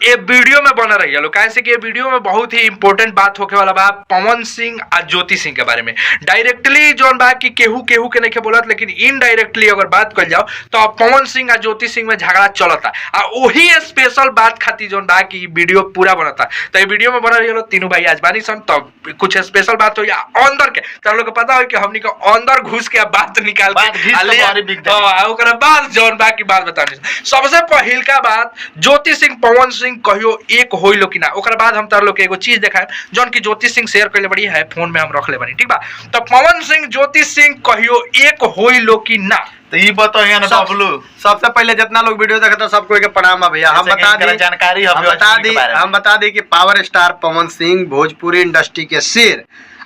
ये वीडियो में बना रही है कैसे कि ये वीडियो में बहुत ही इंपॉर्टेंट बात होके वाला बा पवन सिंह और ज्योति सिंह के बारे में। डायरेक्टली जोन बा कि केहू केहू के नहीं बोलत, लेकिन इनडायरेक्टली अगर बात कर जाओ तो पवन सिंह और ज्योति सिंह में झगड़ा चलता आ वही स्पेशल बात खातिर जोन बा कि वीडियो पूरा बनता। तो ये वीडियो में बना रही तीनों भाई आज बानी सन, तो कुछ स्पेशल बात हो अंदर के तो लोग पता हो कि हमनी को अंदर घुस के बात निकाल के बाद जोन बा की बात बतानी। सबसे पहिल का बात ज्योति सिंह पवन सिंह कहियो एक होइलो कि ना, ओकरा बाद हम तार लोग एगो चीज देखाए जोन की ज्योति सिंह शेयर करले बड़ी है फोन में हम रख ले बनी, ठीक बा। तो पवन सिंह ज्योति सिंह कहियो एक होइलो कि ना, तो ये बताइए ना बबलू। सबसे पहले जितना लोग वीडियो देखता सबको एक प्रणाम भैया। हम बता दी कि power star Pawan Singh Bhojpuri industry के शेर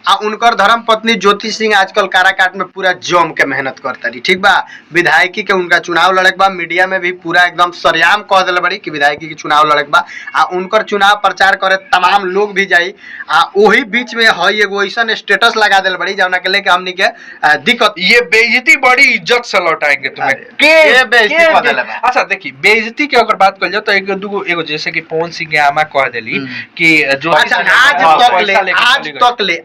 आ उनकर धर्म पत्नी ज्योति सिंह आजकल काराकाट में पूरा जम के मेहनत करता रही, ठीक बा। विधायकी के उनका चुनाव लड़क बा, मीडिया में भी पूरा एकदम सरेआम कह दिल बड़ी कि विधायकी के चुनाव लड़क बा आ उनकर चुनाव प्रचार करे तमाम लोग भी जाई आ वही बीच में हई एगो ऐसा स्टेटस लगा दिल बड़ी जौना के लेके हमनी के दिक्कत ये बेइज्जती बड़ी इज्जत से लौटाएंगे तुम्हें के बेइज्जती कर देले बा। अच्छा देखी बेइज्जती के अगर बात कर जाओ तो एक दूगो एगो जैसे कि पवन सिंह के आमा कह देली कि जो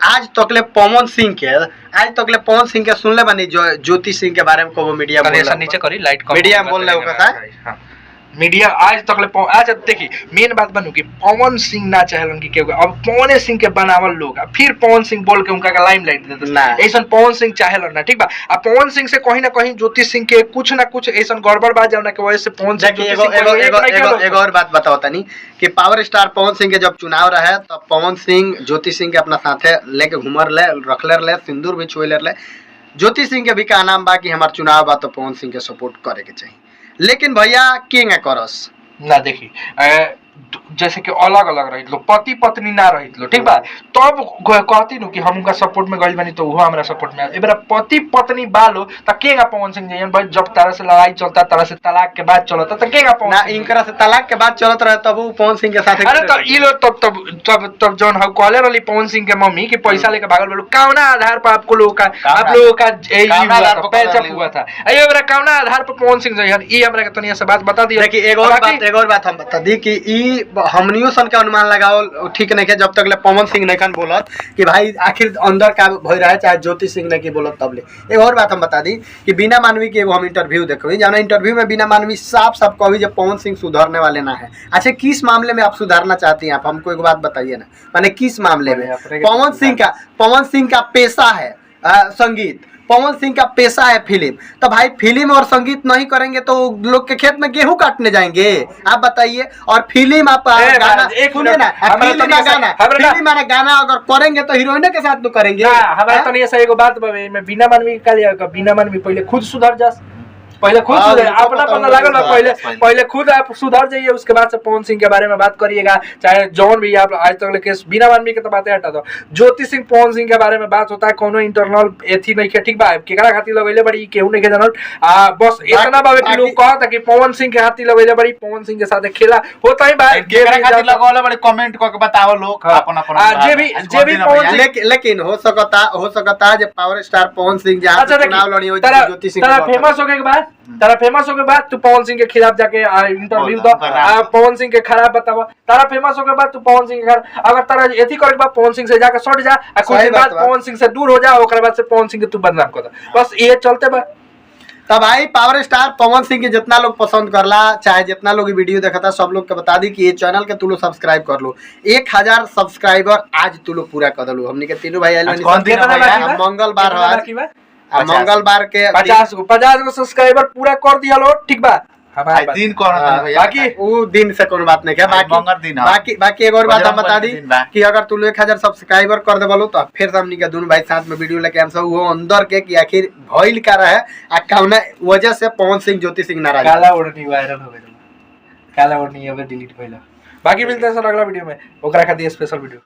आज तकले पवन सिंह के सुनले बानी ज्योति सिंह के बारे में को मीडिया में ऐसा नीचे करी लाइट मीडिया में बोल रहे हो मीडिया आज तक ले आज देखी मेन बात बनू कि पवन सिंह ना चाहलन कि केहू अब पवन सिंह के बनावल लोग फिर पवन सिंह बोल के उनका का लाइमलाइट देते ऐसा पवन सिंह चाहेलन ना, ठीक बा। अब पवन सिंह से कहीं ना कहीं ज्योति सिंह के कुछ ना कुछ ऐसा गड़बड़ बात जाना के वजह से पवन सिंह एक और बात बताओ तनी कि पावर स्टार पवन सिंह के जब चुनाव रहे तब पवन सिंह ज्योति सिंह के अपना साथे लेके घूमर ले रखले रहे, सिंदूर भी छुए ले। ज्योति सिंह के भी का नाम बा कि हमार चुनाव बा तो पवन सिंह के सपोर्ट करे के चाहिए, लेकिन भैया किंग करस ना देखी जैसे कि अलग अलग रहित लो पति पत्नी ना रहित लो, ठीक बा। तब कहती नु कि हम उनका सपोर्ट में गइल बानी तो वो हमरा सपोर्ट में एबरा पति पत्नी बालो त केगा पवन सिंह जयन भाई जब तरह से लड़ाई चलता तरह से तलाक के बाद चलता त केगा पवन ना इनकरा से तलाक के बाद चलत रहे तब वो पवन सिंह के साथ अरे तो ई लो तब जोन हम कहले वाली पवन सिंह के मम्मी कि पैसा लेके भागल बोलो कौना आधार पर आप लोगों का पैसा हुआ था अयो एबरा कौना आधार पर पवन सिंह जयन ई हमरा के तनिया से बात बता दियो। देखिए एक और बात हम बता दी कि ई हमनियो सन के अनुमान लगाओ ठीक नहीं है जब तक ले पवन सिंह नहीं बोलत कि भाई आखिर अंदर का भई रहे चाहे ज्योति सिंह ने की बोलत तब ले। एक और बात हम बता दी कि बीना मानवी के एगो हम इंटरव्यू देखबी जाना इंटरव्यू में बीना मानवी साफ साफ कही जब पवन सिंह सुधरने वाले ना है। अच्छा किस मामले में आप सुधारना चाहती हैं आप हमको एक बात बताइए ना, माने किस मामले में? पवन सिंह का पेशा है संगीत, पवन सिंह का पेशा है फिल्म, तो भाई फिल्म और संगीत नहीं करेंगे तो लोग के खेत में गेहूं काटने जाएंगे आप बताइए। और फिल्म आप गाना सुनिए ना, फिल्म माने गाना अगर करेंगे तो हीरोइन के साथ तो करेंगे। हमारे तो ये सही बात में बिना मानवी का बिना मानवी पहले खुद सुधर जा, पहले खुद अपना पन्ना लागल पहले खुद आप सुधर जाइए, उसके बाद से पवन सिंह के बारे में बात करिएगा। चाहे जौन भी आप आज तक लेके बिना मानवी के तो बातें हटा दो, ज्योति सिंह पवन सिंह के बारे में बात होता है कोनो इंटरनल एथी नहीं के, ठीक बा। केकरा खातिर लगैले बड़ी केहू नहीं के जानल बस इतना बावे कि लोग कहता कि पवन सिंह के खातिर लगैले बड़ी पवन सिंह के साथ खेला होता ही भाई केकरा खातिर लगौले बड़ी कमेंट क के बताओ लोग अपन जे भी पवन सिंह लेकिन हो सकता जे पावर स्टार पवन सिंह जहां चुनाव लड़ी हो ज्योति सिंह तारा फेमस हो के बाद तू पवन सिंह के खिलाफ जाके इंटरव्यू दो, पवन सिंह के खराब बतावा। तारा फेमस हो के बाद तू पवन सिंह के अगर तारा एथी करे के बाद पवन सिंह से जाके सट जा कुछ दिन बाद पवन सिंह से दूर हो जा, ओकरे बाद से पवन सिंह के तू बदनाम कर दे, बस ये चलते बा। तब भाई पावर स्टार पवन सिंह के जितना लोग पसंद करला चाहे जितना लोग वीडियो देखता सब लोग के बता दी कि ये चैनल के तू लोग सब्सक्राइब कर लो। 1000 सब्सक्राइबर आज तू लोग पूरा कर दलो। हमनी के तीनों भाई मंगलवार के 50 गो सब्सक्राइबर पूरा कर दिया लो, ठीक बा। दिन बाकी वो दिन से कोनो बात नहीं है, बाकी एक और बात हम बता दी कि अगर तू 1000 सब्सक्राइबर कर दे बोलो तो फिर हमनी के दोनों भाई साथ में वीडियो लेके हम सब वो अंदर के कि आखिर भइल का रहे आ कौना वजह से पवन सिंह ज्योति सिंह नाराज काला ओढ़नी वायरल हो गइल, काला ओढ़नी अब डिलीट भइल। बाकी मिलते हैं सर अगला वीडियो में, ओकरा खातिर स्पेशल वीडियो।